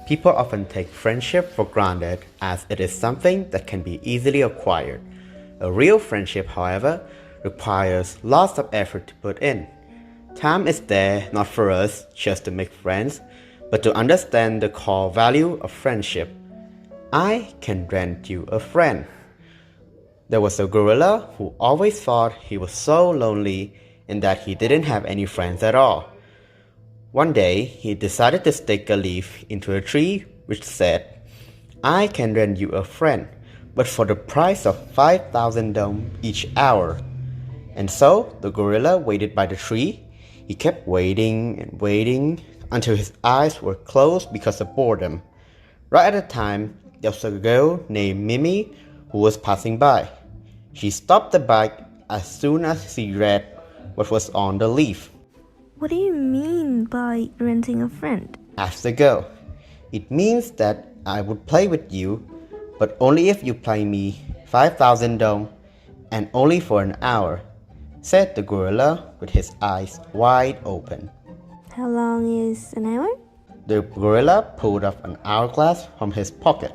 People often take friendship for granted as it is something that can be easily acquired. A real friendship, however, requires lots of effort to put in. Time is there not for us just to make friends, but to understand the core value of friendship. I can rent you a friend. There was a gorilla who always thought he was so lonely and that he didn't have any friends at all. One day, he decided to stick a leaf into a tree which said, I can rent you a friend, but for the price of 5,000 dong each hour. And so, the gorilla waited by the tree. He kept waiting and waiting until his eyes were closed because of boredom. Right at the time, there was a girl named Mimi who was passing by. She stopped the bike as soon as she read what was on the leaf. What do you mean by renting a friend? Asked the girl. It means that I would play with you, but only if you pay me 5,000 dong, and only for an hour, said the gorilla with his eyes wide open. How long is an hour? The gorilla pulled off an hourglass from his pocket.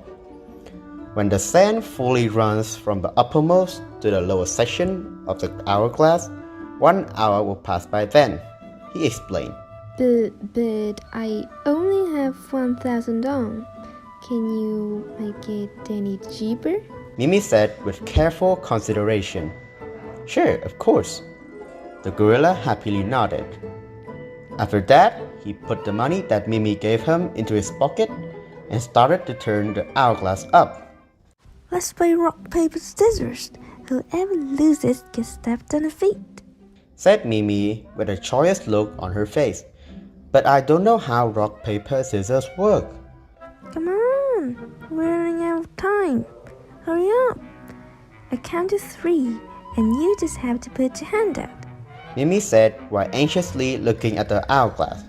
When the sand fully runs from the uppermost to the lower section of the hourglass, 1 hour will pass by then, he explained. But I only have 1,000 dong. Can you make it any cheaper? Mimi said with careful consideration. Sure, of course. The gorilla happily nodded. After that, he put the money that Mimi gave him into his pocket and started to turn the hourglass up. Let's play rock, paper, scissors. Whoever loses gets stepped on the feet, said Mimi with a joyous look on her face. But I don't know how rock, paper, scissors work. Come on, we're running out of time. Hurry up. I count to 3 and you just have to put your hand up, Mimi said while anxiously looking at the hourglass.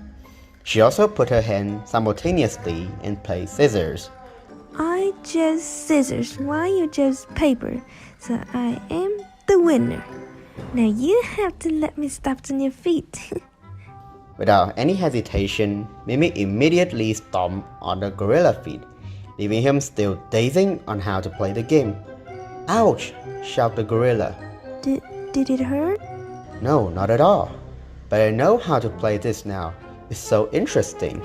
She also put her hand simultaneously and played scissors. I chose scissors while you chose paper, so I am the winner. Now you have to let me step on your feet. Without any hesitation, Mimi immediately stomped on the gorilla's feet, leaving him still dazing on how to play the game. Ouch! Shouted the gorilla. Did it hurt? No, not at all. But I know how to play this now. It's so interesting.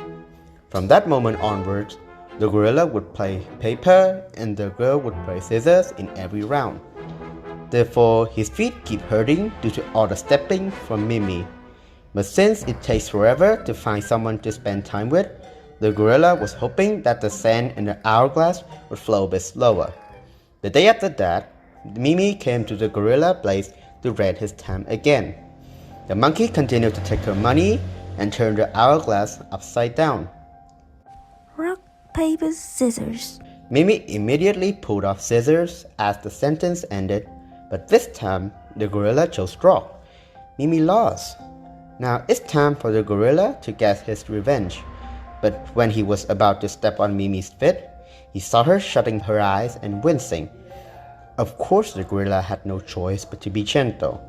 From that moment onwards, the gorilla would play paper and the girl would play scissors in every round. Therefore, his feet keep hurting due to all the stepping from Mimi. But since it takes forever to find someone to spend time with, the gorilla was hoping that the sand in the hourglass would flow a bit slower. The day after that, Mimi came to the gorilla place to rent his time again. The monkey continued to take her money and turn the hourglass upside down. Rock, paper, scissors. Mimi immediately pulled off scissors as the sentence ended, but this time the gorilla chose rock. Mimi lost. Now it's time for the gorilla to get his revenge. But when he was about to step on Mimi's feet, he saw her shutting her eyes and wincing. Of course, the gorilla had no choice but to be gentle.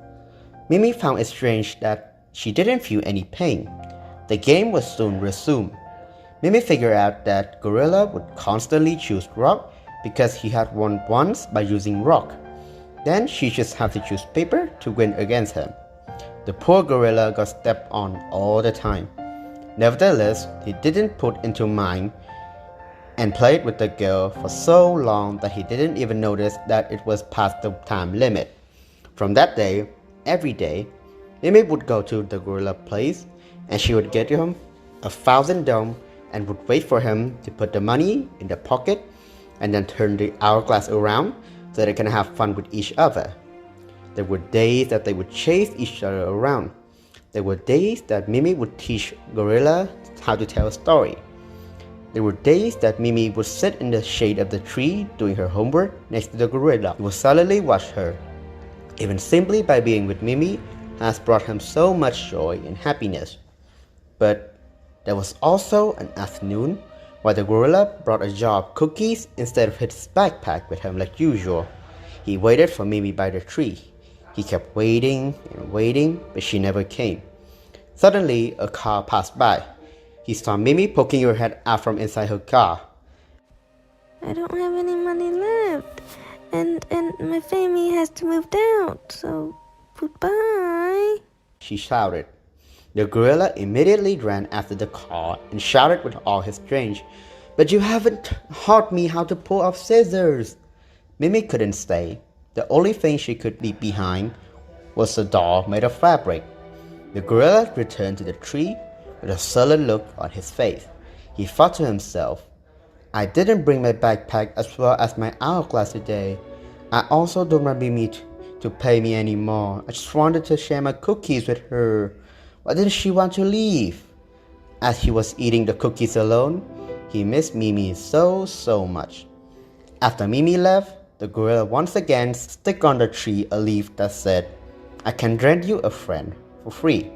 Mimi found it strange that she didn't feel any pain. The game was soon resumed. Mimi figured out that gorilla would constantly choose rock because he had won once by using rock. Then she just had to choose paper to win against him. The poor gorilla got stepped on all the time. Nevertheless, he didn't put into mind and played with the girl for so long that he didn't even notice that it was past the time limit. From that day, every day, Mimi would go to the gorilla place and she would get him 1,000 dong and would wait for him to put the money in the pocket and then turn the hourglass around so they can have fun with each other. There were days that they would chase each other around. There were days that Mimi would teach gorilla how to tell a story. There were days that Mimi would sit in the shade of the tree doing her homework next to the gorilla who would silently watch her. Even simply by being with Mimi has brought him so much joy and happiness. But there was also an afternoon where the gorilla brought a jar of cookies instead of his backpack with him like usual. He waited for Mimi by the tree. He kept waiting and waiting, but she never came. Suddenly, a car passed by. he saw Mimi poking her head out from inside her car. I don't have any money left, and my family has to move out, so goodbye, she shouted. The gorilla immediately ran after the car and shouted with all his strength, "But you haven't taught me how to pull off scissors!" Mimi couldn't stay. The only thing she could leave behind was a doll made of fabric. The gorilla returned to the tree with a sullen look on his face. He thought to himself, "I didn't bring my backpack as well as my hourglass today. I also don't want Mimi to pay me anymore. I just wanted to share my cookies with her. Why didn't she want to leave?" As he was eating the cookies alone, he missed Mimi so much. After Mimi left, the gorilla once again stuck on the tree a leaf that said, "I can grant you a friend for free."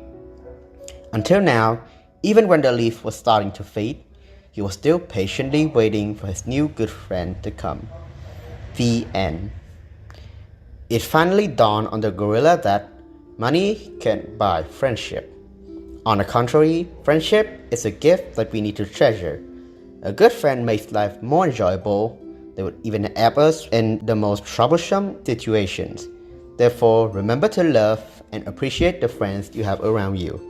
Until now, even when the leaf was starting to fade, he was still patiently waiting for his new good friend to come. The end. It finally dawned on the gorilla that money can't buy friendship. On the contrary, friendship is a gift that we need to treasure. A good friend makes life more enjoyable. They would even help us in the most troublesome situations. Therefore, remember to love and appreciate the friends you have around you.